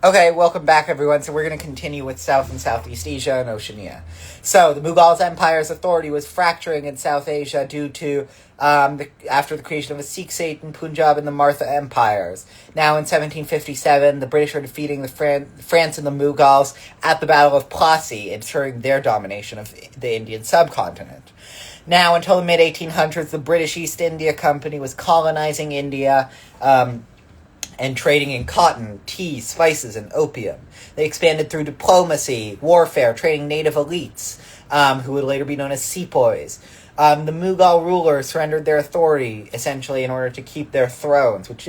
Okay, welcome back, everyone. So we're going to continue with South and Southeast Asia and Oceania. So the Mughal Empire's authority was fracturing in South Asia due to after the creation of a Sikh state in Punjab and the Maratha empires. Now, in 1757, the British are defeating the France and the Mughals at the Battle of Plassey, ensuring their domination of the Indian subcontinent. Now, until the mid-1800s, the British East India Company was colonizing India, and trading in cotton, tea, spices, and opium. They expanded through diplomacy, warfare, training native elites, who would later be known as sepoys. The Mughal rulers surrendered their authority, essentially, in order to keep their thrones, which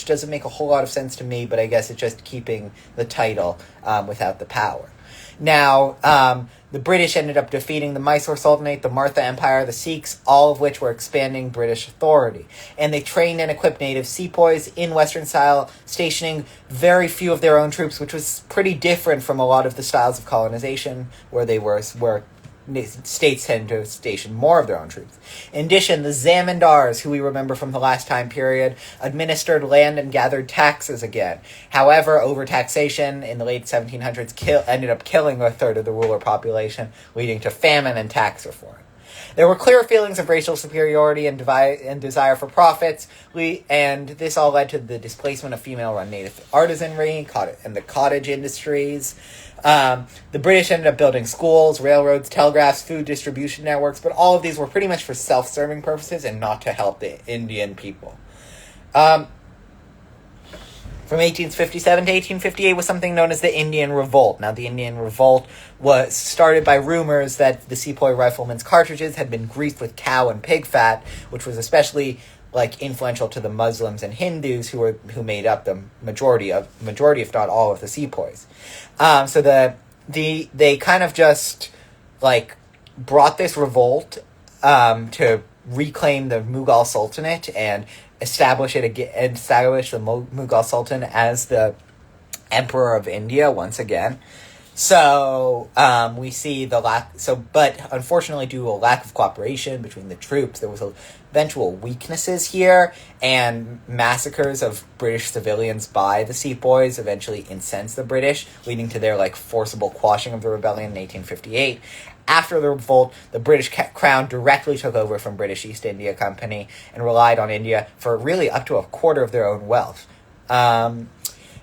doesn't make a whole lot of sense to me, but I guess it's just keeping the title without the power. Now, the British ended up defeating the Mysore Sultanate, the Maratha Empire, the Sikhs, all of which were expanding British authority. And they trained and equipped native sepoys in Western style, stationing very few of their own troops, which was pretty different from a lot of the styles of colonization, where states tend to station more of their own troops. In addition, the zamindars, who we remember from the last time period, administered land and gathered taxes again. However, overtaxation in the late 1700s ended up killing a third of the ruler population, leading to famine and tax reform. There were clear feelings of racial superiority and desire for profits, and this all led to the displacement of female-run native artisanry and the cottage industries. The British ended up building schools, railroads, telegraphs, food distribution networks, but all of these were pretty much for self-serving purposes and not to help the Indian people. From 1857 to 1858 was something known as the Indian Revolt. Now, the Indian Revolt was started by rumors that the sepoy riflemen's cartridges had been greased with cow and pig fat, which was especially influential to the Muslims and Hindus who made up the majority, if not all, of the sepoys. So they kind of just brought this revolt to reclaim the Mughal Sultanate and establish the Mughal Sultan as the Emperor of India once again. So we see but unfortunately, due to a lack of cooperation between the troops, there was eventual weaknesses here, and massacres of British civilians by the sepoys eventually incensed the British, leading to their forcible quashing of the rebellion in 1858. After the revolt, the British Crown directly took over from British East India Company and relied on India for really up to a quarter of their own wealth.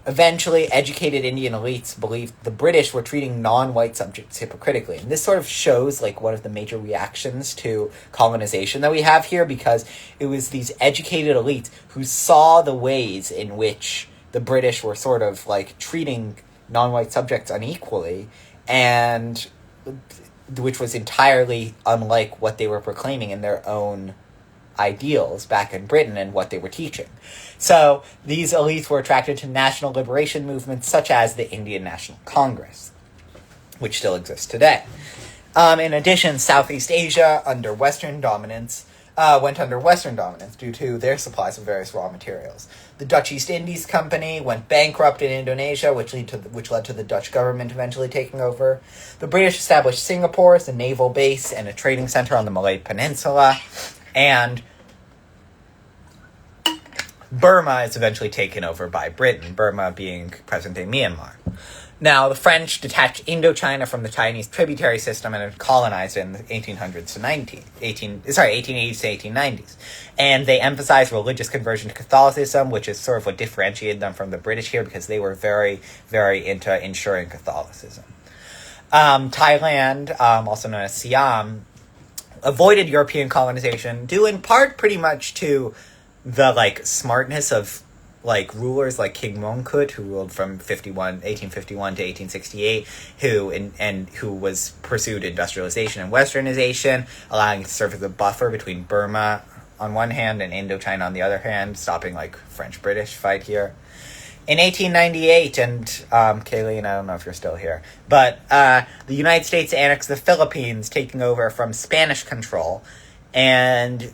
Eventually, educated Indian elites believed the British were treating non-white subjects hypocritically. And this sort of shows one of the major reactions to colonization that we have here, because it was these educated elites who saw the ways in which the British were sort of treating non-white subjects unequally, and which was entirely unlike what they were proclaiming in their own ideals back in Britain and what they were teaching. So these elites were attracted to national liberation movements such as the Indian National Congress, which still exists today. In addition, Southeast Asia went under Western dominance due to their supplies of various raw materials. The Dutch East Indies Company went bankrupt in Indonesia, which led to the Dutch government eventually taking over. The British established Singapore as a naval base and a trading center on the Malay Peninsula, and Burma is eventually taken over by Britain, Burma being present-day Myanmar. Now, the French detached Indochina from the Chinese tributary system and had colonized it in the 1880s to 1890s. And they emphasized religious conversion to Catholicism, which is sort of what differentiated them from the British here, because they were very, very into ensuring Catholicism. Thailand, also known as Siam, avoided European colonization, due in part pretty much to the smartness of rulers like King Mongkut, who ruled from 1851 to 1868, who was pursued industrialization and westernization, allowing it to serve as a buffer between Burma on one hand and Indochina on the other hand, stopping French-British fight here. In 1898, and Kayleen, I don't know if you're still here, but the United States annexed the Philippines, taking over from Spanish control. And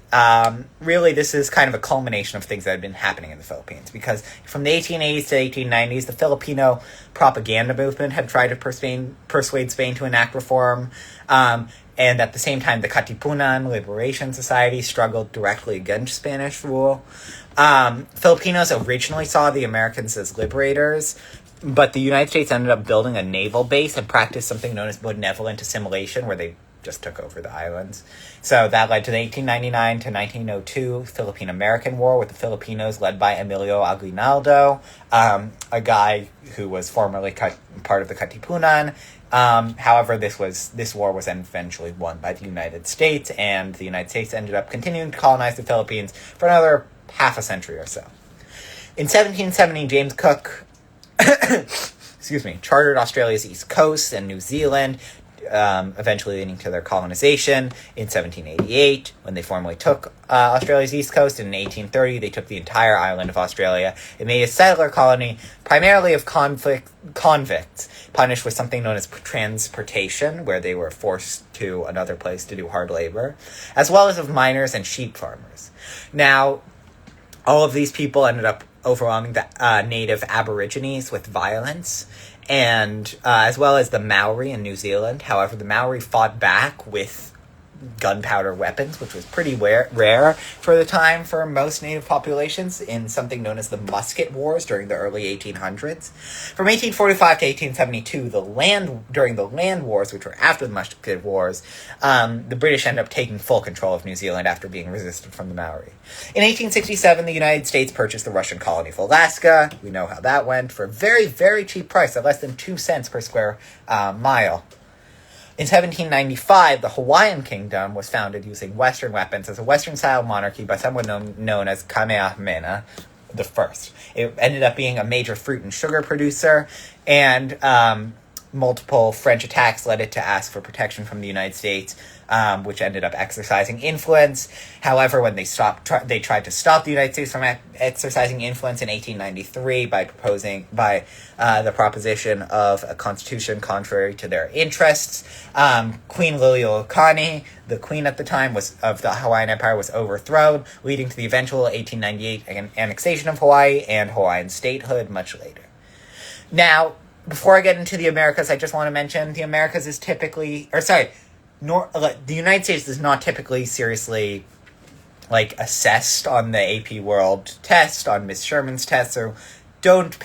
really, this is kind of a culmination of things that had been happening in the Philippines, because from the 1880s to 1890s, the Filipino propaganda movement had tried to persuade Spain to enact reform, and at the same time, the Katipunan Liberation Society struggled directly against Spanish rule. Filipinos originally saw the Americans as liberators, but the United States ended up building a naval base and practiced something known as benevolent assimilation, where they just took over the islands. So that led to the 1899 to 1902 Philippine-American War with the Filipinos led by Emilio Aguinaldo, a guy who was formerly part of the Katipunan. However, this war was then eventually won by the United States, and the United States ended up continuing to colonize the Philippines for another half a century or so. In 1770, James Cook chartered Australia's east coast and New Zealand, eventually leading to their colonization in 1788, when they formally took Australia's east coast. And in 1830, they took the entire island of Australia and made a settler colony, primarily of convicts, punished with something known as transportation, where they were forced to another place to do hard labor, as well as of miners and sheep farmers. Now, all of these people ended up overwhelming the native Aborigines with violence, and as well as the Maori in New Zealand. However, the Maori fought back with gunpowder weapons, which was pretty rare for the time for most native populations, in something known as the Musket Wars during the early 1800s. From 1845 to 1872, during the land wars, which were after the Musket Wars, the British ended up taking full control of New Zealand after being resisted from the Maori. In 1867, the United States purchased the Russian colony of Alaska. We know how that went, for a very, very cheap price, at less than 2 cents per square mile. In 1795, the Hawaiian Kingdom was founded using Western weapons as a Western-style monarchy by someone known as Kamehameha the First. It ended up being a major fruit and sugar producer, and multiple French attacks led it to ask for protection from the United States, which ended up exercising influence. However, when they tried to stop the United States from exercising influence in 1893 by the proposition of a constitution contrary to their interests. Queen Liliuokalani, the queen at the time of the Hawaiian Empire, was overthrown, leading to the eventual 1898 annexation of Hawaii and Hawaiian statehood much later. Now, before I get into the Americas, I just want to mention the Americas is typically, the United States is not typically seriously, assessed on the AP World test, on Miss Sherman's test, so don't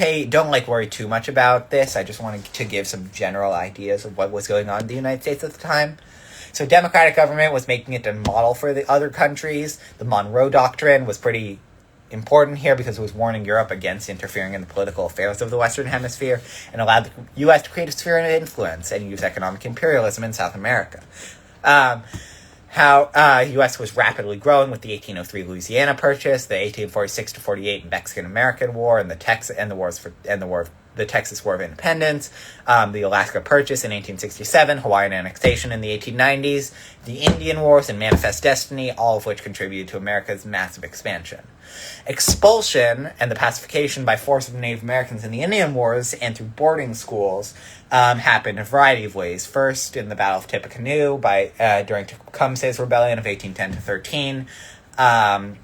worry too much about this. I just wanted to give some general ideas of what was going on in the United States at the time. So democratic government was making it a model for the other countries. The Monroe Doctrine was pretty important here because it was warning Europe against interfering in the political affairs of the Western Hemisphere, and allowed the U.S. to create a sphere of influence and use economic imperialism in South America. U.S. was rapidly growing with the 1803 Louisiana Purchase, the 1846-48 Mexican-American War, and the Texas War of Independence, the Alaska Purchase in 1867, Hawaiian annexation in the 1890s, the Indian Wars, and Manifest Destiny, all of which contributed to America's massive expansion. Expulsion and the pacification by force of Native Americans in the Indian Wars and through boarding schools happened in a variety of ways. First, in the Battle of Tippecanoe during Tecumseh's Rebellion of 1810-13, and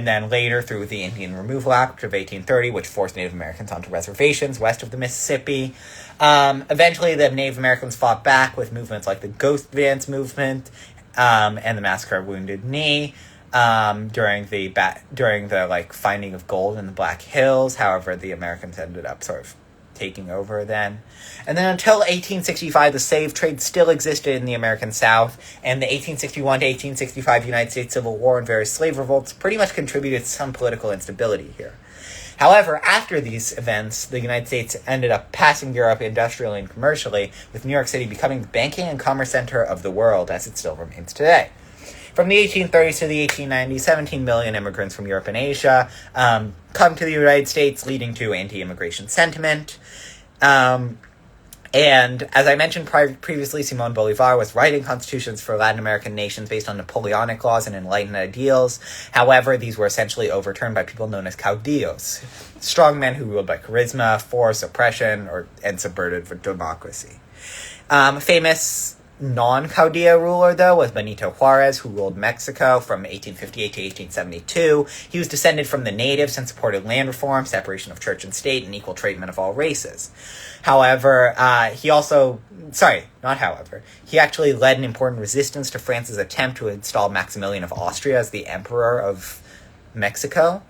then later through the Indian Removal Act of 1830, which forced Native Americans onto reservations west of the Mississippi. Eventually, the Native Americans fought back with movements like the Ghost Dance movement and the Massacre of Wounded Knee during the finding of gold in the Black Hills. However, the Americans ended up sort of taking over then. And then until 1865, the slave trade still existed in the American South, and the 1861 to 1865 United States Civil War and various slave revolts pretty much contributed to some political instability here. However, after these events, the United States ended up passing Europe industrially and commercially, with New York City becoming the banking and commerce center of the world, as it still remains today. From the 1830s to the 1890s, 17 million immigrants from Europe and Asia come to the United States, leading to anti-immigration sentiment. And as I mentioned previously, Simón Bolívar was writing constitutions for Latin American nations based on Napoleonic laws and Enlightenment ideals. However, these were essentially overturned by people known as caudillos, strong men who ruled by charisma, force, oppression, and subverted democracy. Famous non-caudillo ruler, though, was Benito Juárez, who ruled Mexico from 1858 to 1872. He was descended from the natives and supported land reform, separation of church and state, and equal treatment of all races. However, he actually led an important resistance to France's attempt to install Maximilian of Austria as the emperor of Mexico.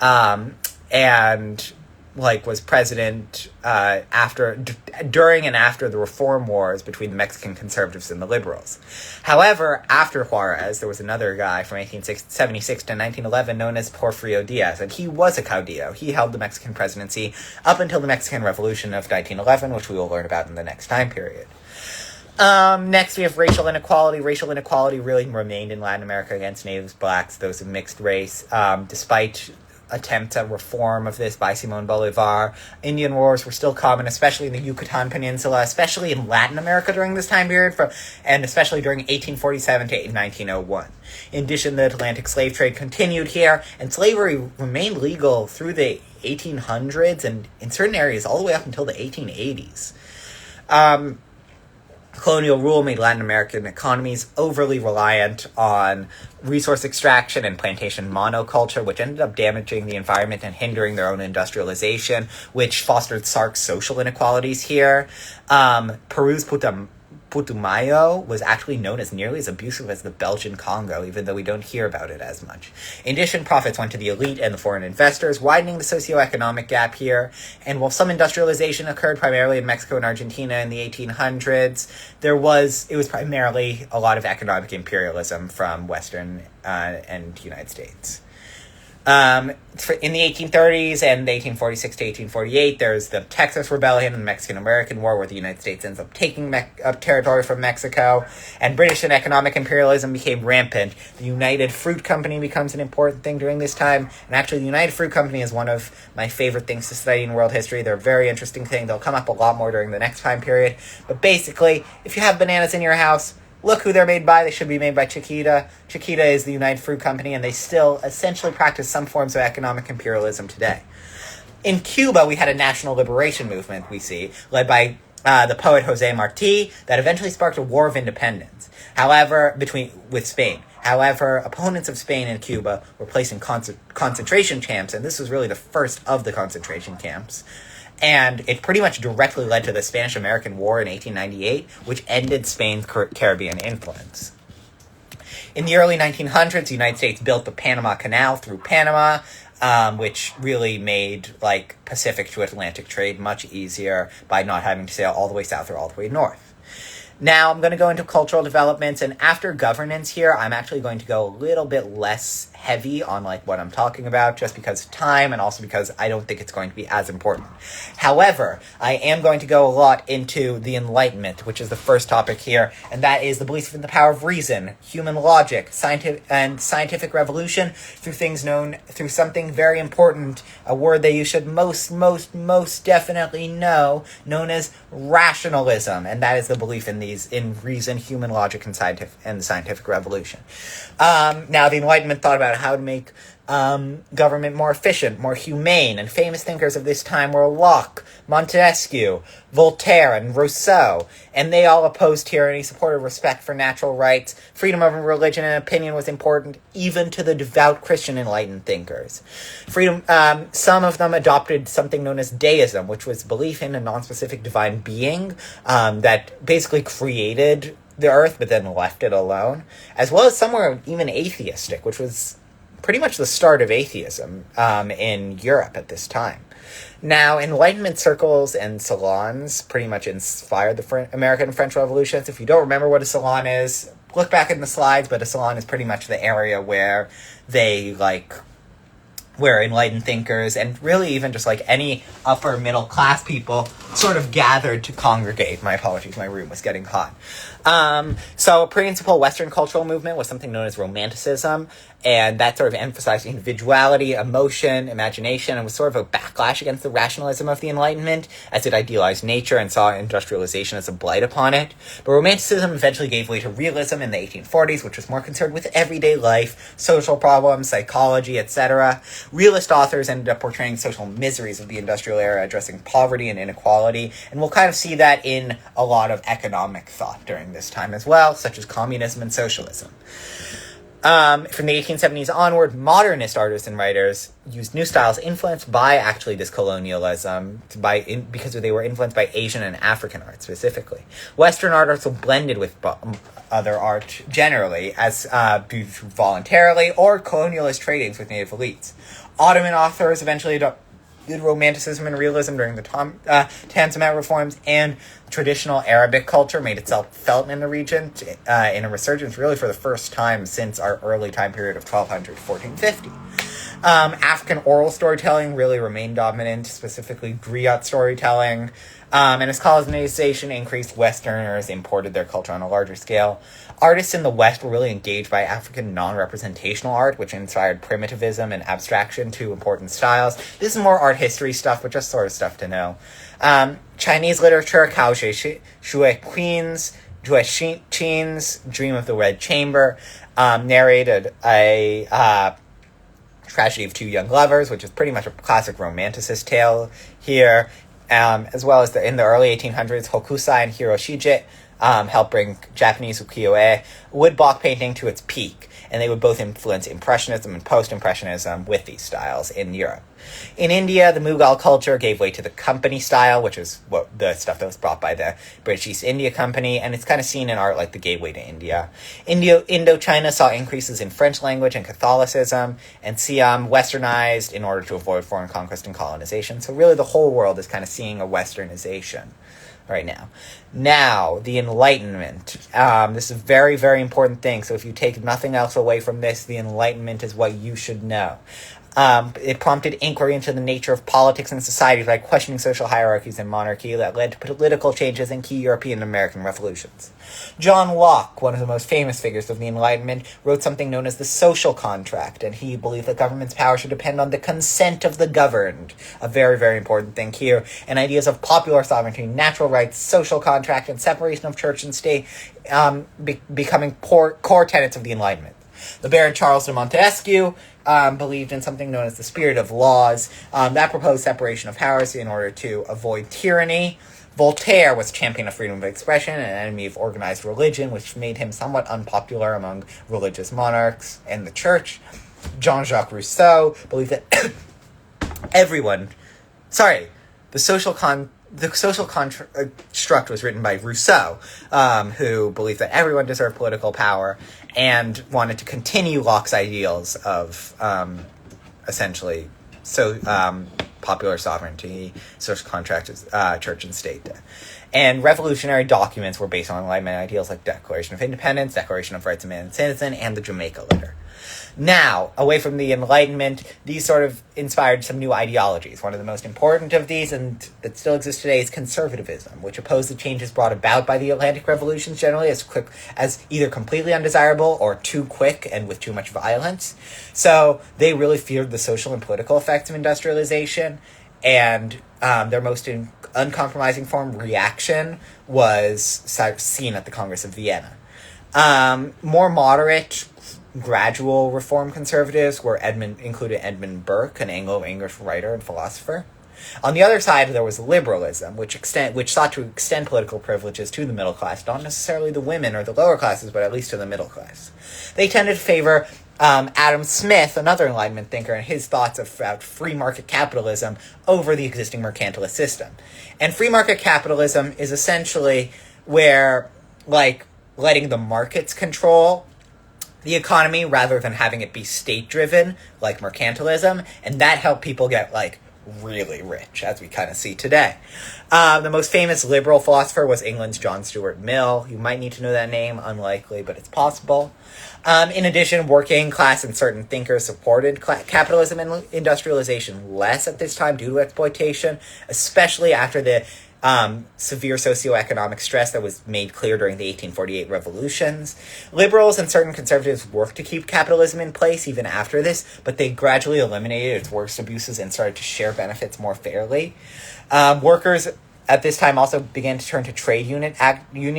And was president during and after the reform wars between the Mexican conservatives and the liberals. However, after Juarez, there was another guy from 1876 to 1911 known as Porfirio Diaz, and he was a caudillo. He held the Mexican presidency up until the Mexican Revolution of 1911, which we will learn about in the next time period. Next, we have racial inequality. Racial inequality really remained in Latin America against natives, blacks, those of mixed race, despite attempts at reform of this by Simón Bolívar. Indian wars were still common, especially in the Yucatan Peninsula, especially in Latin America during this time period, and especially during 1847 to 1901. In addition, the Atlantic slave trade continued here, and slavery remained legal through the 1800s and in certain areas all the way up until the 1880s. Colonial rule made Latin American economies overly reliant on resource extraction and plantation monoculture, which ended up damaging the environment and hindering their own industrialization, which fostered stark social inequalities here. Peru's Putumayo was actually known as nearly as abusive as the Belgian Congo, even though we don't hear about it as much. In addition, profits went to the elite and the foreign investors, widening the socioeconomic gap here. And while some industrialization occurred primarily in Mexico and Argentina in the 1800s, it was primarily a lot of economic imperialism from Western and United States. In the 1830s and 1846 to 1848, there's the Texas Rebellion and the Mexican-American War, where the United States ends up taking up territory from Mexico, and British and economic imperialism became rampant. The United Fruit Company becomes an important thing during this time, and actually the United Fruit Company is one of my favorite things to study in world history. They're a very interesting thing. They'll come up a lot more during the next time period, but basically, if you have bananas in your house, look who they're made by. They should be made by Chiquita. Chiquita is the United Fruit Company, and they still essentially practice some forms of economic imperialism today. In Cuba, we had a national liberation movement, we see, led by the poet José Martí, that eventually sparked a war of independence. However, with Spain. However, opponents of Spain and Cuba were placed in concentration camps, and this was really the first of the concentration camps. And it pretty much directly led to the Spanish-American War in 1898, which ended Spain's Caribbean influence. In the early 1900s, the United States built the Panama Canal through Panama, which really made Pacific to Atlantic trade much easier by not having to sail all the way south or all the way north. Now, I'm going to go into cultural developments, and after governance here, I'm actually going to go a little bit less heavy on what I'm talking about, just because of time and also because I don't think it's going to be as important. However, I am going to go a lot into the Enlightenment, which is the first topic here, and that is the belief in the power of reason, human logic, scientific revolution through something very important, a word that you should most definitely know, known as rationalism, and that is the belief in reason, human logic, and the scientific revolution. Now, the Enlightenment thought about how to make government more efficient, more humane, and famous thinkers of this time were Locke, Montesquieu, Voltaire, and Rousseau, and they all opposed tyranny, supported respect for natural rights. Freedom of religion and opinion was important, even to the devout Christian enlightened thinkers. Some of them adopted something known as deism, which was belief in a non-specific divine being that basically created the earth but then left it alone, as well as some were even atheistic, which was pretty much the start of atheism in Europe at this time. Now, Enlightenment circles and salons pretty much inspired the American and French revolutions. If you don't remember what a salon is, look back in the slides, but a salon is pretty much the area where where enlightened thinkers and really even just any upper middle class people sort of gathered to congregate. My apologies, my room was getting hot. So a principal Western cultural movement was something known as Romanticism, and that sort of emphasized individuality, emotion, imagination, and was sort of a backlash against the rationalism of the Enlightenment, as it idealized nature and saw industrialization as a blight upon it. But Romanticism eventually gave way to realism in the 1840s, which was more concerned with everyday life, social problems, psychology, etc. Realist authors ended up portraying social miseries of the industrial era, addressing poverty and inequality, and we'll kind of see that in a lot of economic thought during this time as well, such as communism and socialism. From the 1870s onward, modernist artists and writers used new styles influenced by actually this colonialism, because they were influenced by Asian and African art specifically. Western art also blended with other art generally, as voluntarily or colonialist tradings with native elites. Ottoman authors eventually Romanticism and Realism during the Tanzimat reforms, and traditional Arabic culture made itself felt in the region in a resurgence really for the first time since our early time period of 1200 to 1450. African oral storytelling really remained dominant, specifically griot storytelling. And as colonization increased, Westerners imported their culture on a larger scale. Artists in the West were really engaged by African non-representational art, which inspired primitivism and abstraction, two important styles. This is more art history stuff, but just sort of stuff to know. Chinese literature, Cao Shui Qin's Dream of the Red Chamber, narrated a tragedy of two young lovers, which is pretty much a classic romanticist tale here. As well as in the early 1800s, Hokusai and Hiroshige helped bring Japanese ukiyo-e woodblock painting to its peak, and they would both influence Impressionism and Post-Impressionism with these styles in Europe. In India, the Mughal culture gave way to the company style, which is the stuff that was brought by the British East India Company, and it's kind of seen in art like the gateway to India. Indochina saw increases in French language and Catholicism, and Siam westernized in order to avoid foreign conquest and colonization. So really the whole world is kind of seeing a westernization right now. Now, the Enlightenment. This is a very, very important thing. So if you take nothing else away from this, the Enlightenment is what you should know. It prompted inquiry into the nature of politics and society by questioning social hierarchies and monarchy that led to political changes in key European and American revolutions. John Locke, one of the most famous figures of the Enlightenment, wrote something known as the social contract, and he believed that government's power should depend on the consent of the governed. A very, very important thing here. And ideas of popular sovereignty, natural rights, social contract, and separation of church and state becoming core tenets of the Enlightenment. The Baron Charles de Montesquieu believed in something known as the spirit of laws that proposed separation of powers in order to avoid tyranny. Voltaire was a champion of freedom of expression and an enemy of organized religion, which made him somewhat unpopular among religious monarchs and the church. Jean-Jacques Rousseau believed that the social construct was written by Rousseau, who believed that everyone deserved political power and wanted to continue Locke's ideals of essentially popular sovereignty, social contract, church and state. And revolutionary documents were based on Enlightenment ideals like Declaration of Independence, Declaration of Rights of Man and Citizen, and the Jamaica Letter. Now, away from the Enlightenment, these sort of inspired some new ideologies. One of the most important of these, and that still exists today, is conservatism, which opposed the changes brought about by the Atlantic revolutions generally as either completely undesirable or too quick and with too much violence. So they really feared the social and political effects of industrialization, and their most uncompromising form, reaction, was seen at the Congress of Vienna. More moderate, gradual reform conservatives included Edmund Burke, an Anglo-English writer and philosopher. On the other side, there was liberalism, which sought to extend political privileges to the middle class, not necessarily the women or the lower classes, but at least to the middle class. They tended to favor Adam Smith, another Enlightenment thinker, and his thoughts about free market capitalism over the existing mercantilist system. And free market capitalism is essentially where, letting the markets control the economy rather than having it be state-driven, like mercantilism, and that helped people get, really rich, as we kind of see today. The most famous liberal philosopher was England's John Stuart Mill. You might need to know that name, unlikely, but it's possible. In addition, working class and certain thinkers supported capitalism and industrialization less at this time due to exploitation, especially after the severe socioeconomic stress that was made clear during the 1848 revolutions. Liberals and certain conservatives worked to keep capitalism in place even after this, but they gradually eliminated its worst abuses and started to share benefits more fairly. Workers at this time also began to turn to trade union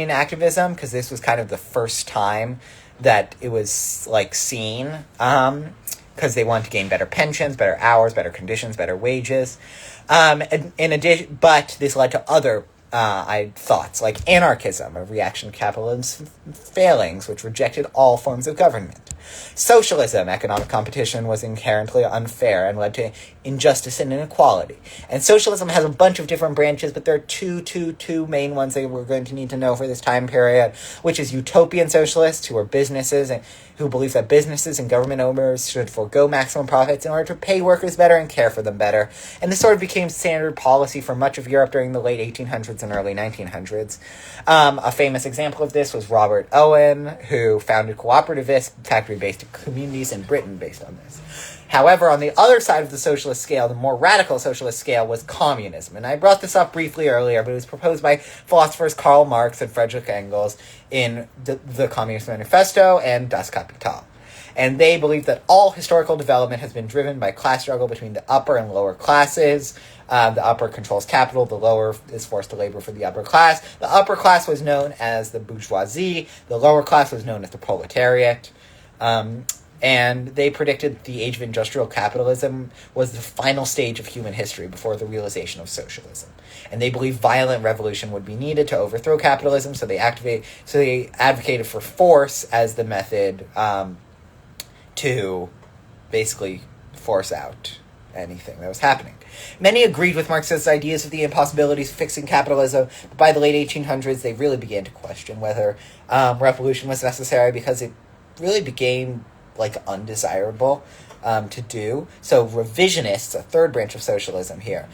activism, because this was kind of the first time that it was seen, because they wanted to gain better pensions, better hours, better conditions, better wages. In addition, but this led to other thoughts like anarchism, a reaction to capitalism's failings, which rejected all forms of government. Socialism, economic competition was inherently unfair and led to injustice and inequality. And socialism has a bunch of different branches, but there are two main ones that we're going to need to know for this time period, which is utopian socialists, who are businesses and who believe that businesses and government owners should forego maximum profits in order to pay workers better and care for them better. And this sort of became standard policy for much of Europe during the late 1800s and early 1900s. A famous example of this was Robert Owen, who founded cooperativist factory-based communities in Britain based on this. However, on the other side of the socialist scale, the more radical socialist scale, was communism. And I brought this up briefly earlier, but it was proposed by philosophers Karl Marx and Friedrich Engels in the Communist Manifesto and Das Kapital. And they believe that all historical development has been driven by class struggle between the upper and lower classes. The upper controls capital, the lower is forced to labor for the upper class. The upper class was known as the bourgeoisie, the lower class was known as the proletariat. And they predicted the age of industrial capitalism was the final stage of human history before the realization of socialism. And they believed violent revolution would be needed to overthrow capitalism, so they advocated for force as the method to basically force out anything that was happening. Many agreed with Marxist ideas of the impossibilities of fixing capitalism, but by the late 1800s, they really began to question whether revolution was necessary, because it really became undesirable to do. So revisionists, a third branch of socialism here,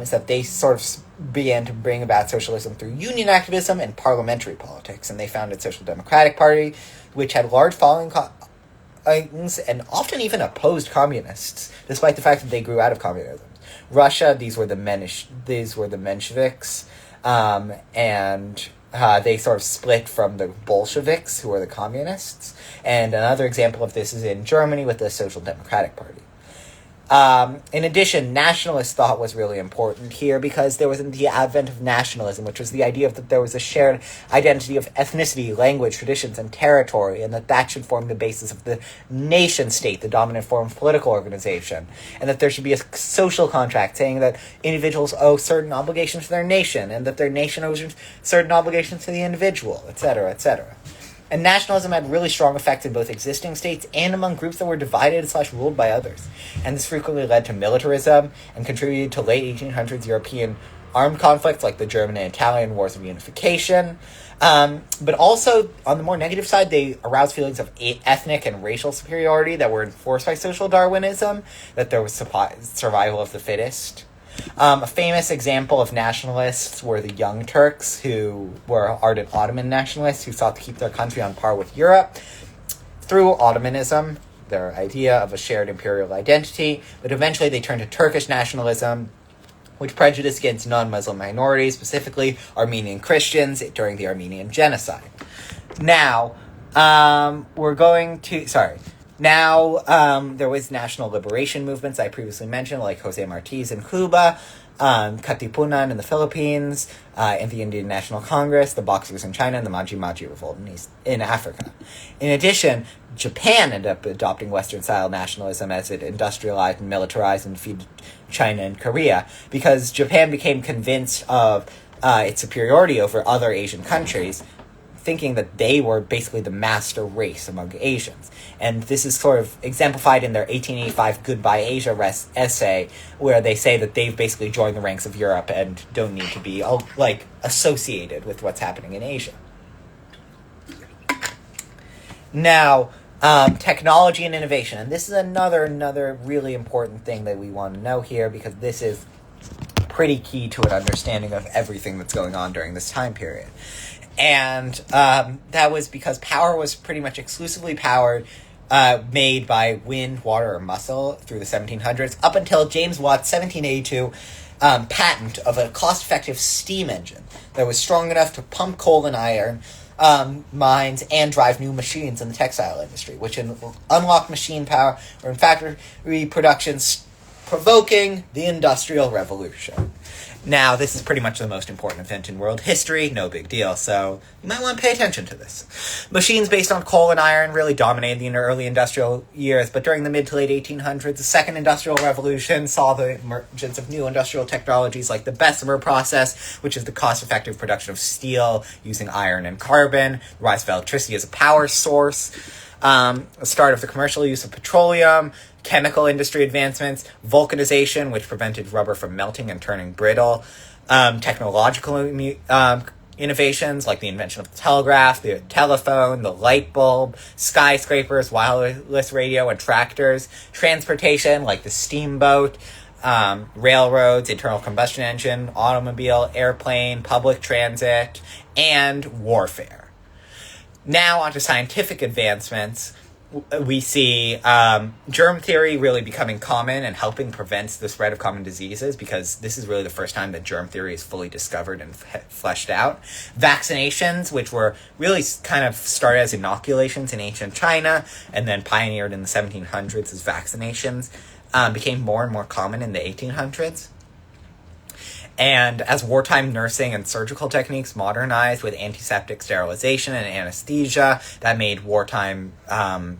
is that they sort of began to bring about socialism through union activism and parliamentary politics, and they founded Social Democratic Party, which had large following and often even opposed communists, despite the fact that they grew out of communism. Russia, these were the Mensheviks, and they sort of split from the Bolsheviks, who were the communists. And another example of this is in Germany with the Social Democratic Party. In addition, nationalist thought was really important here, because there was the advent of nationalism, which was the idea that there was a shared identity of ethnicity, language, traditions, and territory, and that should form the basis of the nation state, the dominant form of political organization, and that there should be a social contract saying that individuals owe certain obligations to their nation, and that their nation owes certain obligations to the individual, etc., etc. And nationalism had really strong effects in both existing states and among groups that were divided/ruled by others. And this frequently led to militarism and contributed to late 1800s European armed conflicts like the German and Italian Wars of Unification. But also, on the more negative side, they aroused feelings of ethnic and racial superiority that were enforced by social Darwinism, that there was survival of the fittest. A famous example of nationalists were the Young Turks, who were ardent Ottoman nationalists who sought to keep their country on par with Europe through Ottomanism, their idea of a shared imperial identity, but eventually they turned to Turkish nationalism, which prejudiced against non-Muslim minorities, specifically Armenian Christians, during the Armenian Genocide. Now, there was national liberation movements I previously mentioned, like Jose Martis in Cuba, Katipunan in the Philippines, and the Indian National Congress, the Boxers in China, and the Maji-Maji Revolt in Africa. In addition, Japan ended up adopting Western-style nationalism as it industrialized and militarized and defeated China and Korea, because Japan became convinced of its superiority over other Asian countries, thinking that they were basically the master race among Asians. And this is sort of exemplified in their 1885 Goodbye Asia essay, where they say that they've basically joined the ranks of Europe and don't need to be, associated with what's happening in Asia. Now, technology and innovation. And this is another really important thing that we want to know here, because this is pretty key to an understanding of everything that's going on during this time period. And that was because power was pretty much exclusively made by wind, water, or muscle through the 1700s, up until James Watt's 1782 patent of a cost-effective steam engine that was strong enough to pump coal and iron mines and drive new machines in the textile industry, which unlocked machine power or in factory productions, provoking the Industrial Revolution. Now, this is pretty much the most important event in world history, no big deal, so you might want to pay attention to this. Machines based on coal and iron really dominated the early industrial years, but during the mid to late 1800s, the Second Industrial Revolution saw the emergence of new industrial technologies like the Bessemer process, which is the cost-effective production of steel using iron and carbon, the rise of electricity as a power source, the start of the commercial use of petroleum, chemical industry advancements, vulcanization, which prevented rubber from melting and turning brittle, technological innovations like the invention of the telegraph, the telephone, the light bulb, skyscrapers, wireless radio, and tractors, transportation like the steamboat, railroads, internal combustion engine, automobile, airplane, public transit, and warfare. Now onto scientific advancements. We see germ theory really becoming common and helping prevent the spread of common diseases, because this is really the first time that germ theory is fully discovered and fleshed out. Vaccinations, which were really kind of started as inoculations in ancient China and then pioneered in the 1700s as vaccinations, became more and more common in the 1800s. And as wartime nursing and surgical techniques modernized with antiseptic sterilization and anesthesia, that made wartime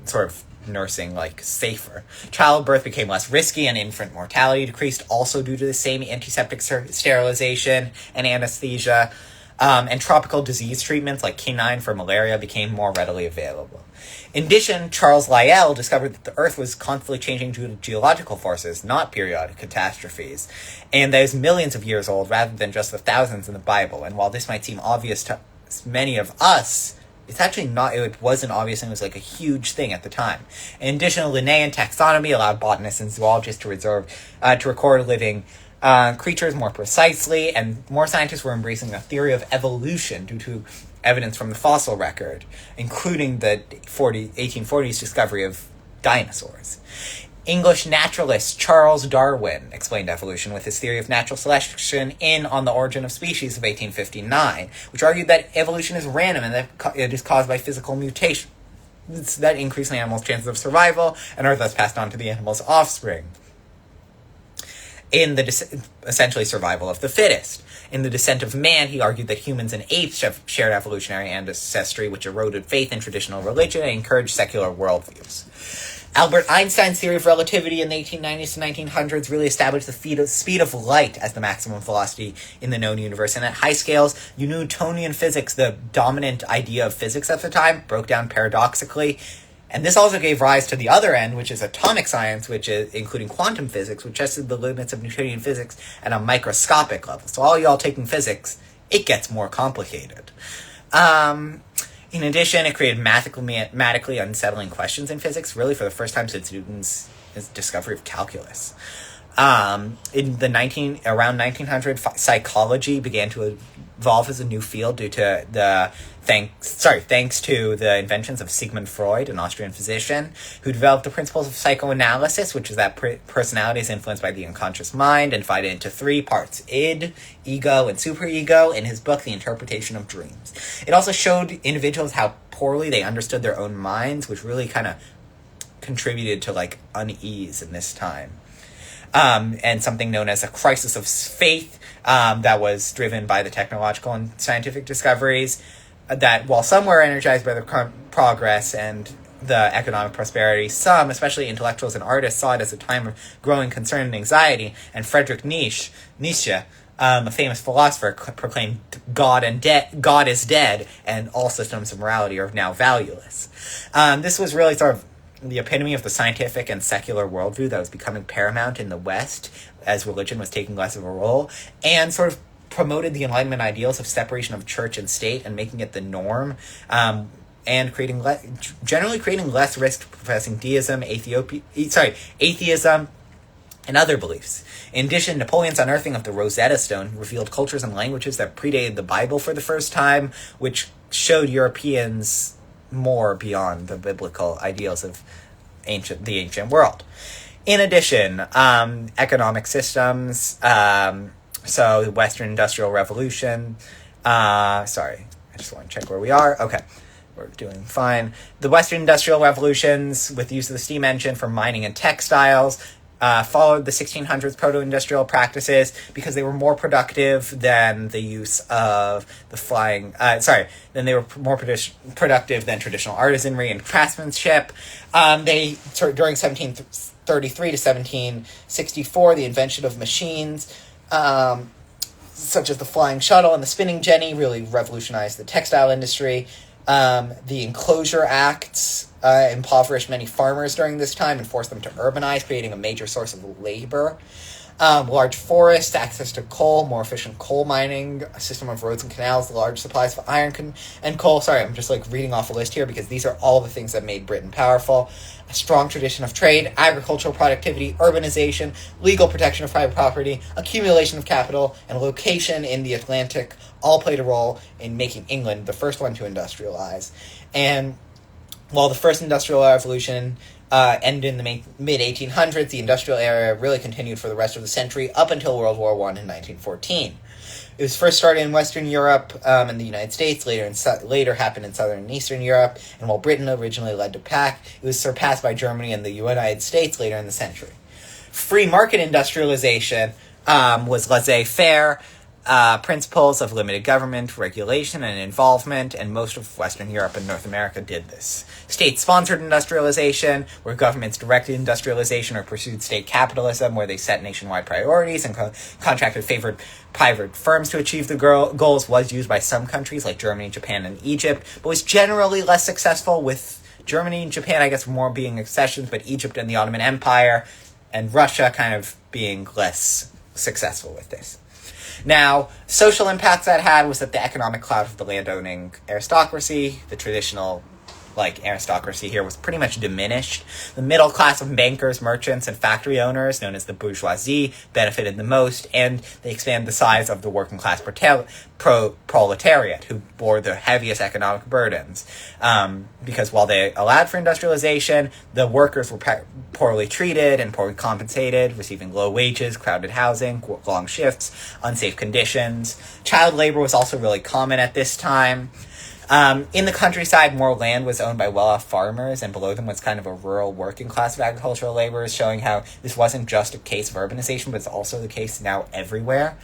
sort of nursing safer. Childbirth became less risky and infant mortality decreased, also due to the same antiseptic sterilization and anesthesia. And tropical disease treatments like quinine for malaria became more readily available. In addition, Charles Lyell discovered that the Earth was constantly changing due to geological forces, not periodic catastrophes, and that it was millions of years old rather than just the thousands in the Bible. And while this might seem obvious to many of us, it's actually not. It wasn't obvious, and it was a huge thing at the time. In addition, Linnaean taxonomy allowed botanists and zoologists to record living creatures more precisely, and more scientists were embracing a theory of evolution due to evidence from the fossil record, including the 1840s discovery of dinosaurs. English naturalist Charles Darwin explained evolution with his theory of natural selection in On the Origin of Species of 1859, which argued that evolution is random and that it is caused by physical mutation that increase an animal's chances of survival and are thus passed on to the animal's offspring. In the essentially survival of the fittest. In The Descent of Man, he argued that humans and apes have shared evolutionary ancestry, which eroded faith in traditional religion and encouraged secular worldviews. Albert Einstein's theory of relativity in the 1890s to 1900s really established the speed of light as the maximum velocity in the known universe. And at high scales, Newtonian physics, the dominant idea of physics at the time, broke down paradoxically. And this also gave rise to the other end, which is atomic science, which is including quantum physics, which tested the limits of Newtonian physics at a microscopic level. So all y'all taking physics, it gets more complicated. In addition, it created mathematically unsettling questions in physics, really for the first time since Newton's discovery of calculus. In around 1900, psychology began to evolve as a new field due to thanks to the inventions of Sigmund Freud, an Austrian physician, who developed the principles of psychoanalysis, which is that personality is influenced by the unconscious mind, and divided into three parts: id, ego, and superego, in his book, The Interpretation of Dreams. It also showed individuals how poorly they understood their own minds, which really kind of contributed to unease in this time. And something known as a crisis of faith that was driven by the technological and scientific discoveries, that while some were energized by the progress and the economic prosperity, some, especially intellectuals and artists, saw it as a time of growing concern and anxiety. And Friedrich Nietzsche, a famous philosopher, proclaimed God is dead, and all systems of morality are now valueless. This was really sort of the epitome of the scientific and secular worldview that was becoming paramount in the West as religion was taking less of a role, and sort of promoted the Enlightenment ideals of separation of church and state and making it the norm, and generally creating less risk to professing atheism, and other beliefs. In addition, Napoleon's unearthing of the Rosetta Stone revealed cultures and languages that predated the Bible for the first time, which showed Europeans more beyond the biblical ideals of the ancient world. In addition, economic systems, so the Western Industrial Revolution, I just want to check where we are. Okay, we're doing fine. The Western Industrial Revolutions, with the use of the steam engine for mining and textiles, followed the 1600s proto-industrial practices because they were more productive than the use of the they were more productive than traditional artisanry and craftsmanship. During 1733 to 1764, the invention of machines, such as the flying shuttle and the spinning jenny, really revolutionized the textile industry. The Enclosure Acts impoverished many farmers during this time and forced them to urbanize, creating a major source of labor. Large forests, access to coal, more efficient coal mining, a system of roads and canals, large supplies of iron and coal. Sorry, I'm just reading off a list here because these are all the things that made Britain powerful. A strong tradition of trade, agricultural productivity, urbanization, legal protection of private property, accumulation of capital, and location in the Atlantic all played a role in making England the first one to industrialize. And while the first industrial revolution ended in the mid-1800s, the industrial era really continued for the rest of the century up until World War I in 1914. It was first started in Western Europe and the United States, later happened in Southern and Eastern Europe, and while Britain originally led the pack, it was surpassed by Germany and the United States later in the century. Free market industrialization was laissez-faire, principles of limited government, regulation, and involvement, and most of Western Europe and North America did this. State-sponsored industrialization, where governments directed industrialization or pursued state capitalism, where they set nationwide priorities and contracted favored private firms to achieve the goals, was used by some countries like Germany, Japan, and Egypt, but was generally less successful, with Germany and Japan, I guess, more being exceptions, but Egypt and the Ottoman Empire and Russia kind of being less successful with this. Now, social impacts that had was that the economic clout of the landowning aristocracy, the traditional aristocracy here, was pretty much diminished. The middle class of bankers, merchants, and factory owners, known as the bourgeoisie, benefited the most, and they expanded the size of the working class proletariat, who bore the heaviest economic burdens. Because while they allowed for industrialization, the workers were poorly treated and poorly compensated, receiving low wages, crowded housing, long shifts, unsafe conditions. Child labor was also really common at this time. In the countryside, more land was owned by well-off farmers, and below them was kind of a rural working class of agricultural laborers, showing how this wasn't just a case of urbanization, but it's also the case now everywhere.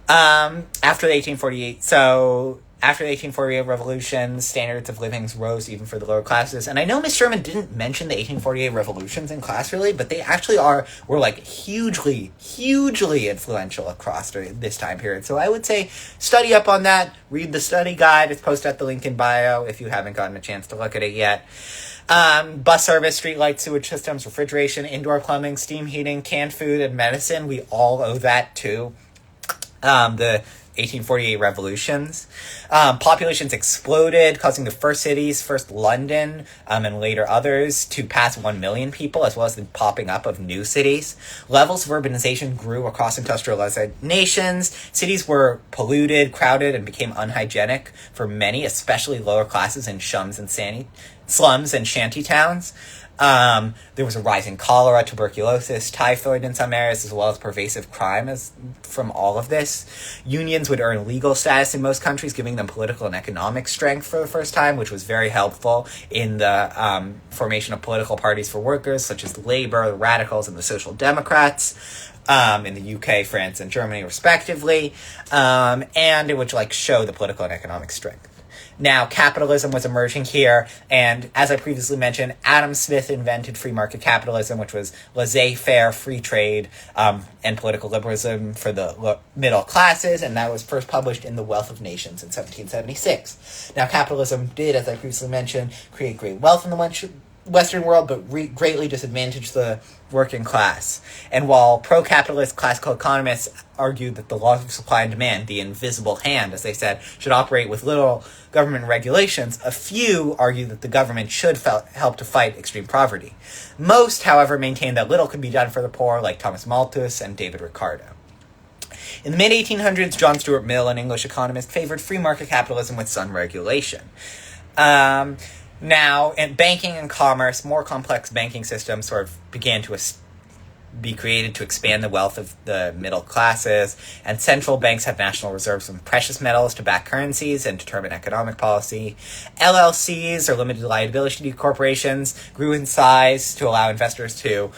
After the 1848 revolution, standards of living rose even for the lower classes. And I know Miss Sherman didn't mention the 1848 revolutions in class really, but they actually were hugely, hugely influential across this time period. So I would say study up on that, read the study guide. It's posted at the link in bio if you haven't gotten a chance to look at it yet. Bus service, street lights, sewage systems, refrigeration, indoor plumbing, steam heating, canned food, and medicine. We all owe that to the 1848 revolutions. Populations exploded, causing the first cities, first London, and later others, to pass 1 million people, as well as the popping up of new cities. Levels of urbanization grew across industrialized nations. Cities were polluted, crowded, and became unhygienic for many, especially lower classes in slums and shanty towns. There was a rise in cholera, tuberculosis, typhoid in some areas, as well as pervasive crime from all of this. Unions would earn legal status in most countries, giving them political and economic strength for the first time, which was very helpful in the formation of political parties for workers, such as Labour, the Radicals, and the Social Democrats. In the UK, France, and Germany, respectively. And it would show the political and economic strength. Now, capitalism was emerging here, and as I previously mentioned, Adam Smith invented free market capitalism, which was laissez-faire, free trade, and political liberalism for the middle classes, and that was first published in The Wealth of Nations in 1776. Now, capitalism did, as I previously mentioned, create great wealth in the Western world, but greatly disadvantaged the working class. And while pro-capitalist classical economists argued that the laws of supply and demand, the invisible hand, as they said, should operate with little government regulations, a few argued that the government should help to fight extreme poverty. Most, however, maintained that little could be done for the poor, like Thomas Malthus and David Ricardo. In the mid-1800s, John Stuart Mill, an English economist, favored free market capitalism with some regulation. Now, in banking and commerce, more complex banking systems sort of began to be created to expand the wealth of the middle classes, and central banks had national reserves of precious metals to back currencies and determine economic policy. LLCs, or limited liability corporations, grew in size to allow investors to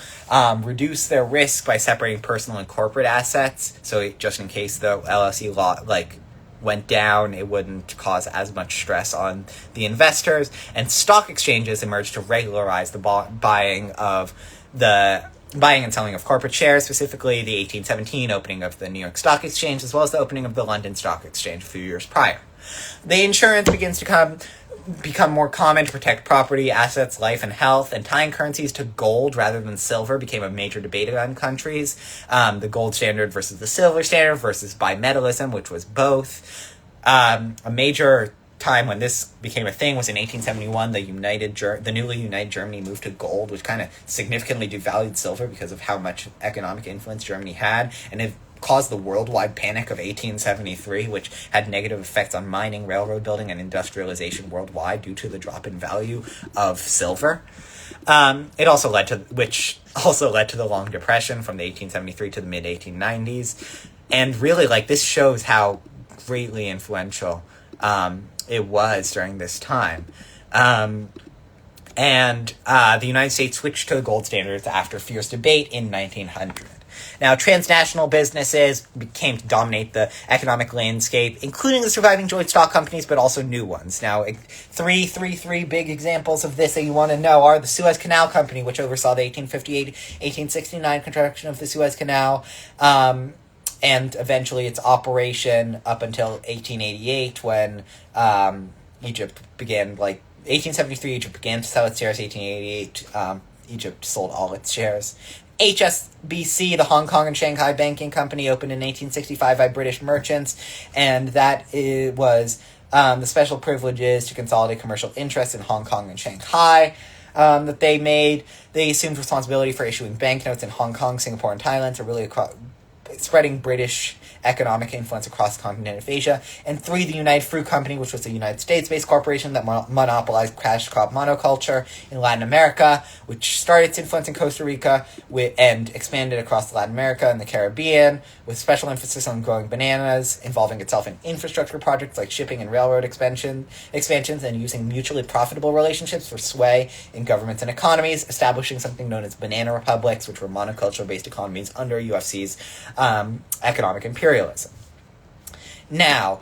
reduce their risk by separating personal and corporate assets, so just in case the LLC went down, it wouldn't cause as much stress on the investors. And stock exchanges emerged to regularize the buying and selling of corporate shares, specifically the 1817 opening of the New York Stock Exchange, as well as the opening of the London Stock Exchange a few years prior. The insurance begins to become more common to protect property, assets, life, and health, and tying currencies to gold rather than silver became a major debate among countries. The gold standard versus the silver standard versus bimetallism, which was both. A major time when this became a thing was in 1871. The newly united Germany moved to gold, which kind of significantly devalued silver because of how much economic influence Germany had, and it caused the worldwide panic of 1873, which had negative effects on mining, railroad building, and industrialization worldwide due to the drop in value of silver. It also led to the Long Depression from the 1873 to the mid 1890s, and really, this shows how greatly influential it was during this time. The United States switched to the gold standards after fierce debate in 1900. Now, transnational businesses came to dominate the economic landscape, including the surviving joint stock companies, but also new ones. Now, three big examples of this that you want to know are the Suez Canal Company, which oversaw the 1868-1869 construction of the Suez Canal, and eventually its operation up until 1888 when Egypt began, 1873, Egypt began to sell its shares. 1888, Egypt sold all its shares. HSBC, the Hong Kong and Shanghai Banking Company, opened in 1865 by British merchants, and that was the special privileges to consolidate commercial interests in Hong Kong and Shanghai that they made. They assumed responsibility for issuing banknotes in Hong Kong, Singapore, and Thailand, so really spreading British economic influence across the continent of Asia. And 3, the United Fruit Company, which was a United States-based corporation that monopolized cash crop monoculture in Latin America, which started its influence in Costa Rica and expanded across Latin America and the Caribbean, with special emphasis on growing bananas, involving itself in infrastructure projects like shipping and railroad expansions, and using mutually profitable relationships for sway in governments and economies, establishing something known as banana republics, which were monoculture-based economies under UFC's economic imperialism. Now,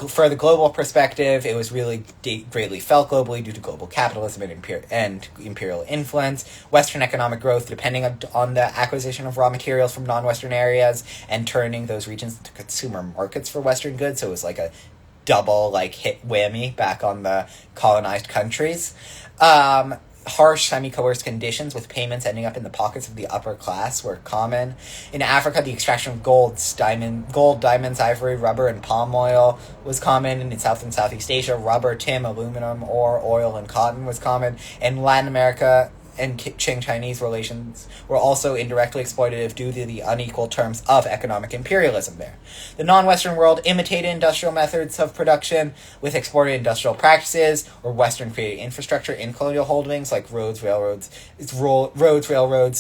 for the global perspective, it was really greatly felt globally due to global capitalism and imperial influence. Western economic growth, depending on the acquisition of raw materials from non-Western areas and turning those regions into consumer markets for Western goods. So it was like a double hit whammy back on the colonized countries. Harsh semi-coerced conditions with payments ending up in the pockets of the upper class were common. In Africa, the extraction of gold, diamonds, ivory, rubber, and palm oil was common. In South and Southeast Asia, rubber, tin, aluminum, ore, oil, and cotton was common. In Latin America and Qing-Chinese relations were also indirectly exploitative due to the unequal terms of economic imperialism there. The non-Western world imitated industrial methods of production with exported industrial practices or Western-created infrastructure in colonial holdings like roads, railroads,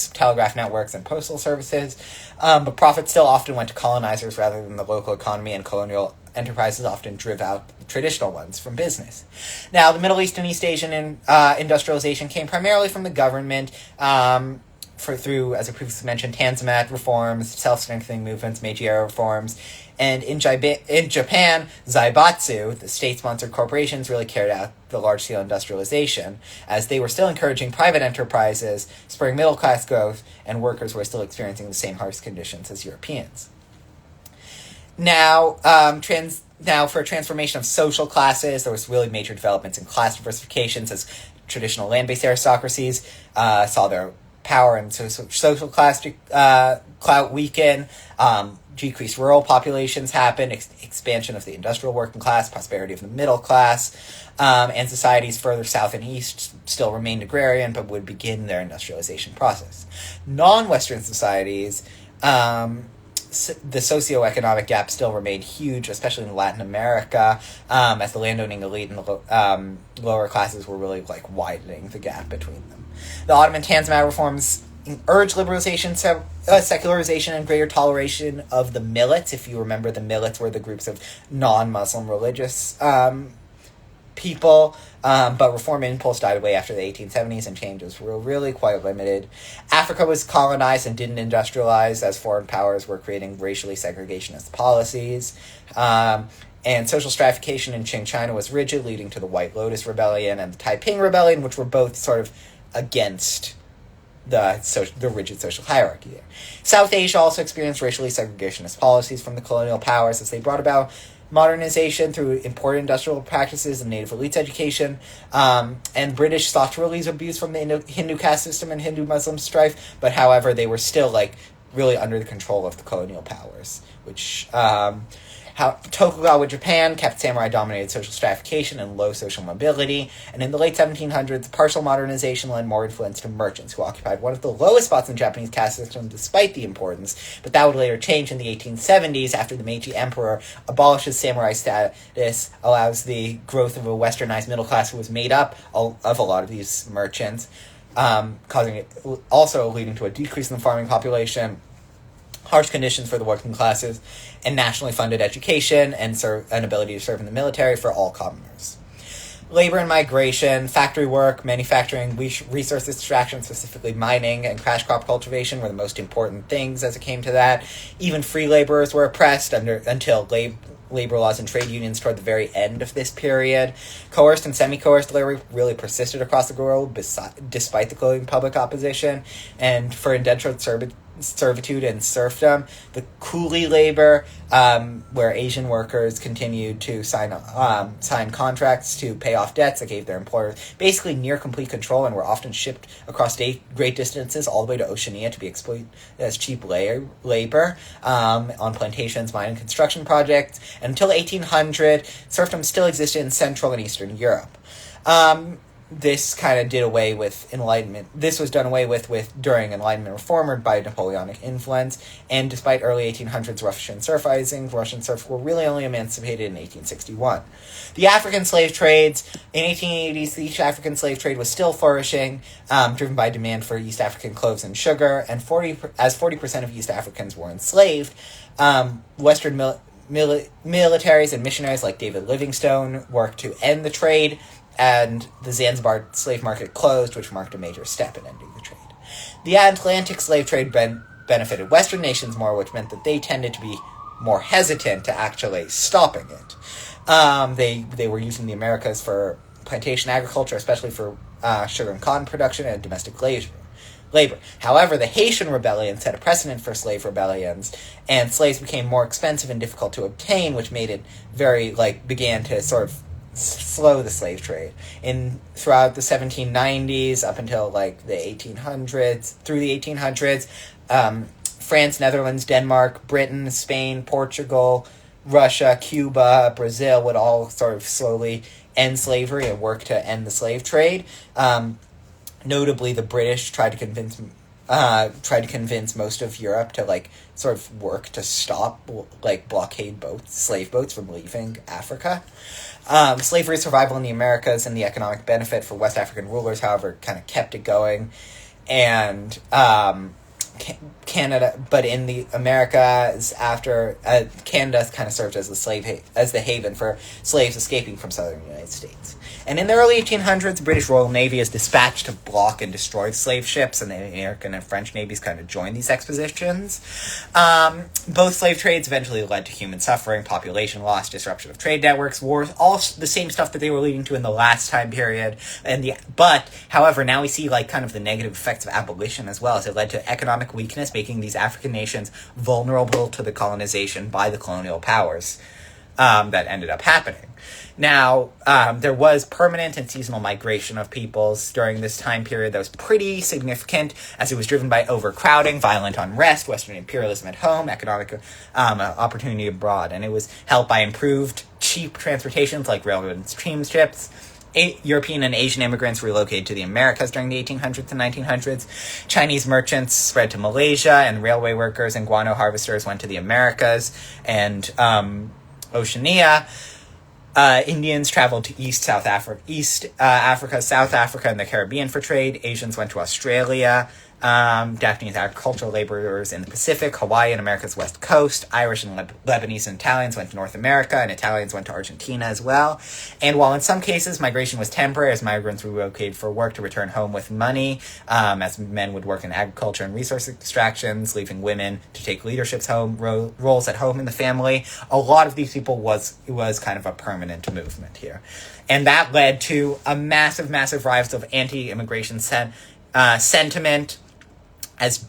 telegraph networks, and postal services. But profits still often went to colonizers rather than the local economy, and colonial enterprises often drive out the traditional ones from business. Now, the Middle East and East Asian industrialization came primarily from the government through, as I previously mentioned, Tanzimat reforms, self-strengthening movements, Meiji-era reforms, and in Japan, Zaibatsu, the state-sponsored corporations, really carried out the large-scale industrialization, as they were still encouraging private enterprises, spurring middle-class growth, and workers were still experiencing the same harsh conditions as Europeans. Now, for a transformation of social classes, there was really major developments in class diversifications as traditional land-based aristocracies saw their power and social class clout weaken. Decreased rural populations happened, expansion of the industrial working class, prosperity of the middle class, and societies further south and east still remained agrarian but would begin their industrialization process. Non-Western societies, the socioeconomic gap still remained huge, especially in Latin America, as the landowning elite and the lower classes were really widening the gap between them. The Ottoman Tanzimat reforms urged liberalization, secularization, and greater toleration of the millets. If you remember, the millets were the groups of non-Muslim religious people, but reform impulse died away after the 1870s, and changes were really quite limited. Africa was colonized and didn't industrialize, as foreign powers were creating racially segregationist policies. And social stratification in Qing China was rigid, leading to the White Lotus Rebellion and the Taiping Rebellion, which were both sort of against the rigid social hierarchy there. South Asia also experienced racially segregationist policies from the colonial powers as they brought about modernization through important industrial practices and native elites education, and British sought to release abuse from the Hindu caste system and Hindu-Muslim strife, but however, they were still, like, really under the control of the colonial powers, which... Tokugawa with Japan kept samurai-dominated social stratification and low social mobility, and in the late 1700s, partial modernization lent more influence to merchants, who occupied one of the lowest spots in the Japanese caste system despite the importance, but that would later change in the 1870s after the Meiji Emperor abolishes samurai status, allows the growth of a westernized middle class who was made up of a lot of these merchants, also leading to a decrease in the farming population, harsh conditions for the working classes, and nationally funded education and an ability to serve in the military for all commoners. Labor and migration, factory work, manufacturing, resource extraction, specifically mining and cash crop cultivation, were the most important things as it came to that. Even free laborers were oppressed until labor laws and trade unions toward the very end of this period. Coerced and semi-coerced labor really persisted across the world despite the growing public opposition, and for indentured servitude and serfdom, the coolie labor, where Asian workers continued to sign contracts to pay off debts that gave their employers basically near complete control, and were often shipped across great distances all the way to Oceania to be exploited as cheap labor on plantations, mining, construction projects. And until 1800, serfdom still existed in Central and Eastern Europe. This kind of did away with Enlightenment. This was done away with during Enlightenment reform or by Napoleonic influence, and despite early 1800s Russian serfizing, Russian serfs were really only emancipated in 1861. The African slave trades. In 1880s, the East African slave trade was still flourishing, driven by demand for East African cloves and sugar, and 40% of East Africans were enslaved. Western militaries and missionaries like David Livingstone worked to end the trade, and the Zanzibar slave market closed, which marked a major step in ending the trade. The Atlantic slave trade benefited Western nations more, which meant that they tended to be more hesitant to actually stopping it. They were using the Americas for plantation agriculture, especially for sugar and cotton production and domestic labor. However, the Haitian rebellion set a precedent for slave rebellions, and slaves became more expensive and difficult to obtain, which made it began to sort of slow the slave trade. Throughout the 1790s up until the 1800s, through the 1800s, France, Netherlands, Denmark, Britain, Spain, Portugal, Russia, Cuba, Brazil would all sort of slowly end slavery and work to end the slave trade. Notably, the British tried to convince most of Europe to sort of work to stop blockade slave boats from leaving Africa. Slavery's survival in the Americas and the economic benefit for West African rulers, however, kind of kept it going. And Canada, but in the Americas, after Canada kind of served as the haven for slaves escaping from southern United States. And in the early 1800s, the British Royal Navy is dispatched to block and destroy slave ships, and the American and French navies kind of joined these expeditions. Both slave trades eventually led to human suffering, population loss, disruption of trade networks, wars, all the same stuff that they were leading to in the last time period. But, however, now we see kind of the negative effects of abolition as well, as it led to economic weakness, making these African nations vulnerable to the colonization by the colonial powers that ended up happening. Now, there was permanent and seasonal migration of peoples during this time period that was pretty significant, as it was driven by overcrowding, violent unrest, Western imperialism at home, economic opportunity abroad, and it was helped by improved, cheap transportations like railroad and steamships. European and Asian immigrants relocated to the Americas during the 1800s and 1900s. Chinese merchants spread to Malaysia, and railway workers and guano harvesters went to the Americas and Oceania. Indians traveled to South Africa, South Africa, and the Caribbean for trade. Asians went to Australia. Japanese agricultural laborers in the Pacific, Hawaii, and America's west coast. Irish and Lebanese and Italians went to North America, and Italians went to Argentina as well. And while in some cases migration was temporary, as migrants relocated for work to return home with money, as men would work in agriculture and resource extractions, leaving women to take leadership roles at home in the family, a lot of these people was kind of a permanent movement here. And that led to a massive rise of anti-immigration sentiment, as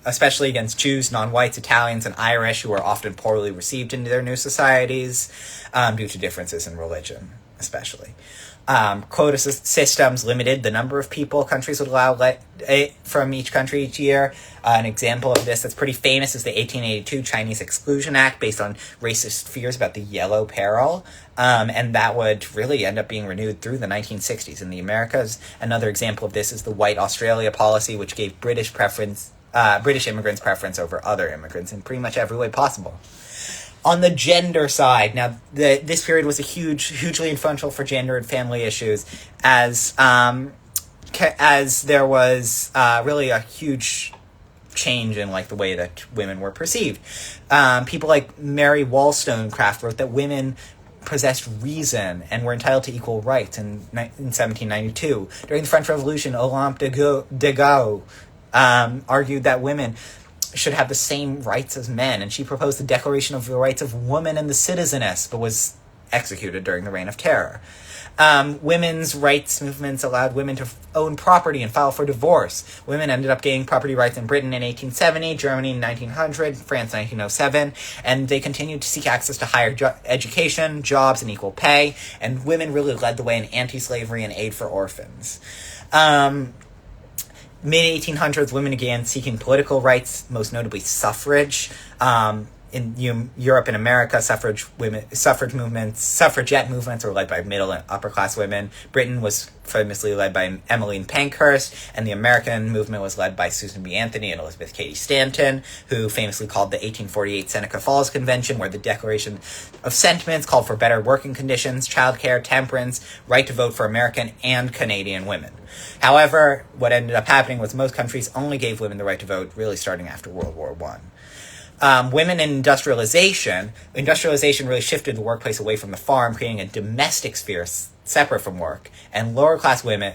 especially against Jews, non-whites, Italians, and Irish, who were often poorly received into their new societies due to differences in religion, especially. Quota systems limited the number of people countries would allow from each country each year. An example of this that's pretty famous is the 1882 Chinese Exclusion Act, based on racist fears about the yellow peril. And that would really end up being renewed through the 1960s in the Americas. Another example of this is the White Australia policy, which gave British immigrants preference over other immigrants in pretty much every way possible. On the gender side, now this period was hugely influential for gender and family issues, as there was really a huge change in the way that women were perceived. People like Mary Wollstonecraft wrote that women possessed reason and were entitled to equal rights in 1792. During the French Revolution, Olympe de Gouges argued that women should have the same rights as men, and she proposed the Declaration of the Rights of Woman and the Citizeness, but was executed during the Reign of Terror. Women's rights movements allowed women to own property and file for divorce. Women ended up gaining property rights in Britain in 1870, Germany in 1900, France 1907, and they continued to seek access to higher education, jobs, and equal pay, and women really led the way in anti-slavery and aid for orphans. Mid-1800s, women began seeking political rights, most notably suffrage. In Europe and America, suffragette movements were led by middle and upper class women. Britain was famously led by Emmeline Pankhurst, and the American movement was led by Susan B. Anthony and Elizabeth Cady Stanton, who famously called the 1848 Seneca Falls Convention, where the Declaration of Sentiments called for better working conditions, childcare, temperance, right to vote for American and Canadian women. However, what ended up happening was most countries only gave women the right to vote really starting after World War I. Women in industrialization really shifted the workplace away from the farm, creating a domestic sphere separate from work. And lower class women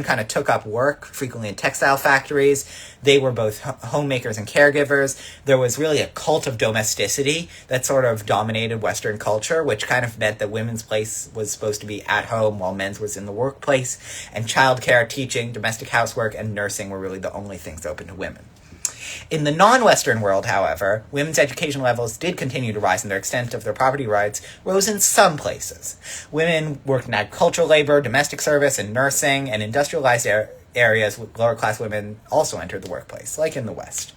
kind of took up work, frequently in textile factories. They were both homemakers and caregivers. There was really a cult of domesticity that sort of dominated Western culture, which kind of meant that women's place was supposed to be at home while men's was in the workplace. And childcare, teaching, domestic housework, and nursing were really the only things open to women. In the non-Western world, however, women's education levels did continue to rise, and their extent of their property rights rose in some places. Women worked in agricultural labor, domestic service, and nursing, and industrialized areas with lower-class women also entered the workplace, like in the West.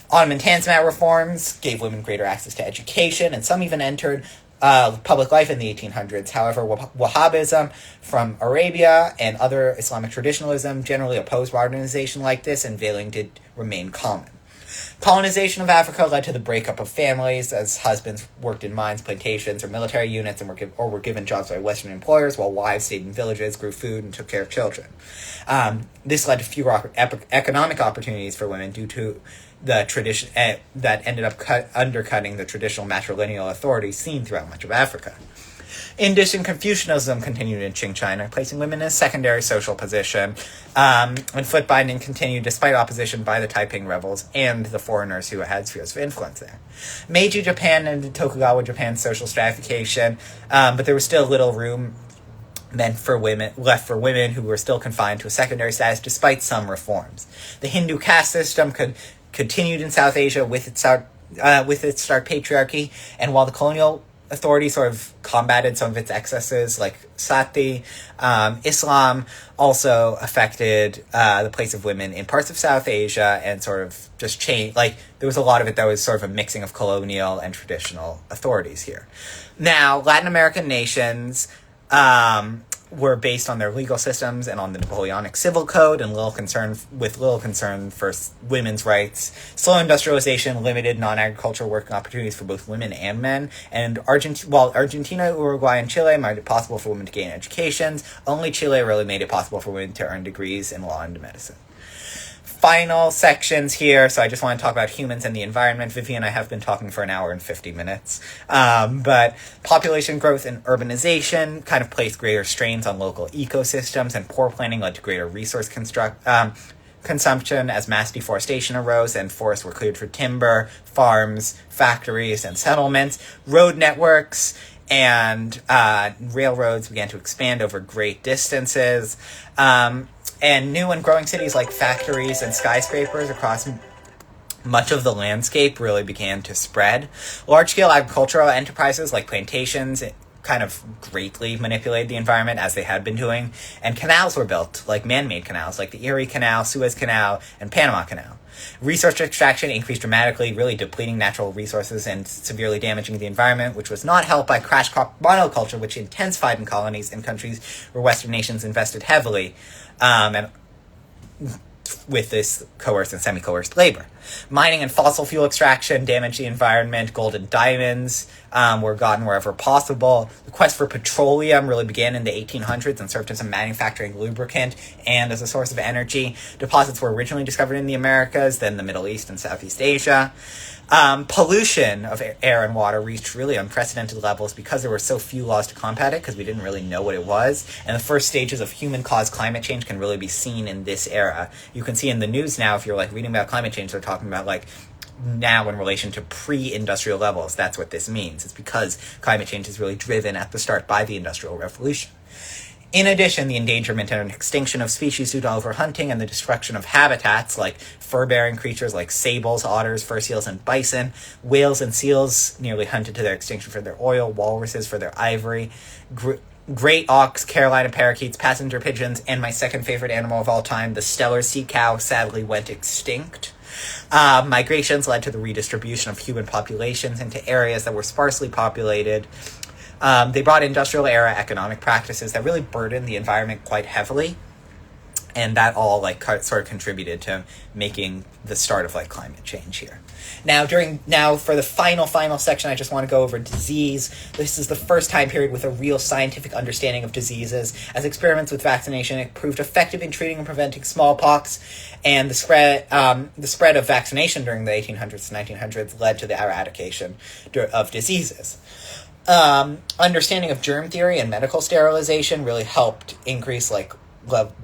Ottoman Tanzimat reforms gave women greater access to education, and some even entered public life in the 1800s. However, Wahhabism from Arabia and other Islamic traditionalism generally opposed modernization like this, and veiling did remain common. Colonization of Africa led to the breakup of families, as husbands worked in mines, plantations, or military units and were given jobs by Western employers, while wives stayed in villages, grew food, and took care of children. This led to fewer economic opportunities for women due to the tradition that ended up undercutting the traditional matrilineal authority seen throughout much of Africa. In addition, Confucianism continued in Qing China, placing women in a secondary social position, and foot binding continued despite opposition by the Taiping rebels and the foreigners who had spheres of influence there. Meiji Japan and Tokugawa Japan's social stratification, but there was still little room left for women who were still confined to a secondary status despite some reforms. The Hindu caste system continued in South Asia with its stark patriarchy, and while the colonial authority sort of combated some of its excesses, like sati, Islam also affected the place of women in parts of South Asia and sort of just changed. There was a lot of it that was sort of a mixing of colonial and traditional authorities here. Now, Latin American nations were based on their legal systems and on the Napoleonic Civil Code, and little concern for women's rights. Slow industrialization limited non-agricultural working opportunities for both women and men. And while Argentina, Uruguay, and Chile made it possible for women to gain educations, only Chile really made it possible for women to earn degrees in law and medicine. Final sections here, so I just want to talk about humans and the environment. Vivi and I have been talking for an hour and 50 minutes. But population growth and urbanization kind of placed greater strains on local ecosystems, and poor planning led to greater resource consumption as mass deforestation arose and forests were cleared for timber, farms, factories, and settlements. Road networks and railroads began to expand over great distances. And new and growing cities like factories and skyscrapers across much of the landscape really began to spread. Large-scale agricultural enterprises like plantations kind of greatly manipulated the environment, as they had been doing, and canals were built, like man-made canals, like the Erie Canal, Suez Canal, and Panama Canal. Resource extraction increased dramatically, really depleting natural resources and severely damaging the environment, which was not helped by crash crop monoculture, which intensified in colonies and countries where Western nations invested heavily, and with this coerced and semi-coerced labor. Mining and fossil fuel extraction damaged the environment. Gold and diamonds were gotten wherever possible. The quest for petroleum really began in the 1800s and served as a manufacturing lubricant and as a source of energy. Deposits were originally discovered in the Americas, then the Middle East and Southeast Asia. Pollution of air and water reached really unprecedented levels because there were so few laws to combat it, because we didn't really know what it was. And the first stages of human-caused climate change can really be seen in this era. You can see in the news now, if you're like reading about climate change, they're talking about like now in relation to pre-industrial levels. That's what this means. It's because climate change is really driven at the start by the Industrial Revolution. In addition, the endangerment and extinction of species due to overhunting and the destruction of habitats like fur-bearing creatures like sables, otters, fur seals, and bison, whales and seals nearly hunted to their extinction for their oil, walruses for their ivory, great auks, Carolina parakeets, passenger pigeons, and my second favorite animal of all time, the Steller sea cow, sadly went extinct. Migrations led to the redistribution of human populations into areas that were sparsely populated. They brought industrial era economic practices that really burdened the environment quite heavily, and that all like sort of contributed to making the start of like climate change here. Now for the final section, I just want to go over disease. This is the first time period with a real scientific understanding of diseases, as experiments with vaccination proved effective in treating and preventing smallpox, and the spread of vaccination during the 1800s and 1900s led to the eradication of diseases. Understanding of germ theory and medical sterilization really helped increase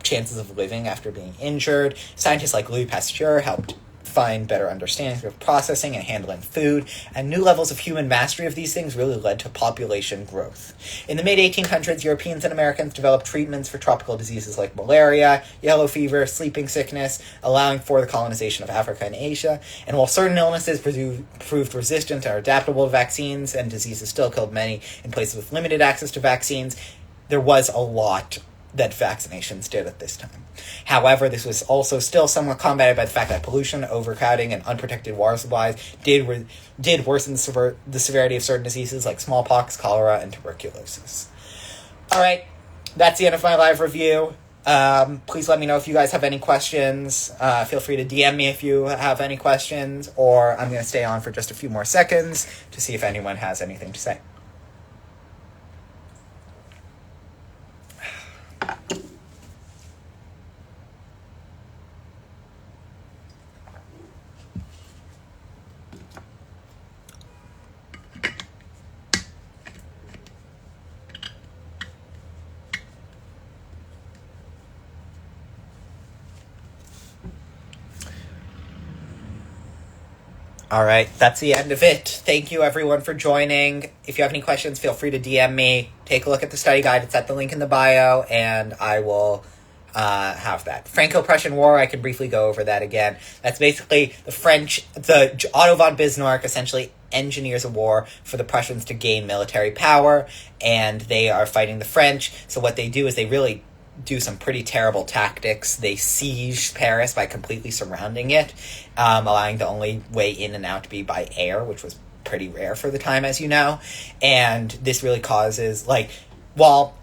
chances of living after being injured. Scientists like Louis Pasteur helped find better understanding of processing and handling food, and new levels of human mastery of these things really led to population growth. In the mid-1800s, Europeans and Americans developed treatments for tropical diseases like malaria, yellow fever, sleeping sickness, allowing for the colonization of Africa and Asia. And while certain illnesses proved resistant or adaptable to vaccines, and diseases still killed many in places with limited access to vaccines, there was a lot that vaccinations did at this time. However, this was also still somewhat combated by the fact that pollution, overcrowding, and unprotected water supplies did worsen the severity of certain diseases like smallpox, cholera, and tuberculosis. All right, that's the end of my live review. Please let me know if you guys have any questions. Feel free to DM me if you have any questions, or I'm going to stay on for just a few more seconds to see if anyone has anything to say. All right, that's the end of it. Thank you, everyone, for joining. If you have any questions, feel free to DM me. Take a look at the study guide. It's at the link in the bio, and I will have that. Franco-Prussian War, I can briefly go over that again. That's basically the Otto von Bismarck essentially engineers a war for the Prussians to gain military power, and they are fighting the French. So what they do is they really do some pretty terrible tactics. They siege Paris by completely surrounding it, allowing the only way in and out to be by air, which was pretty rare for the time, as you know. And this really causes, while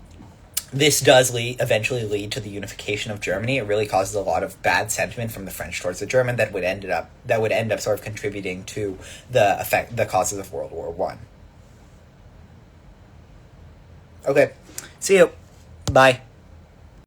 this does eventually lead to the unification of Germany, it really causes a lot of bad sentiment from the French towards the German that would end up sort of contributing to the causes of World War I. Okay, see you. Bye.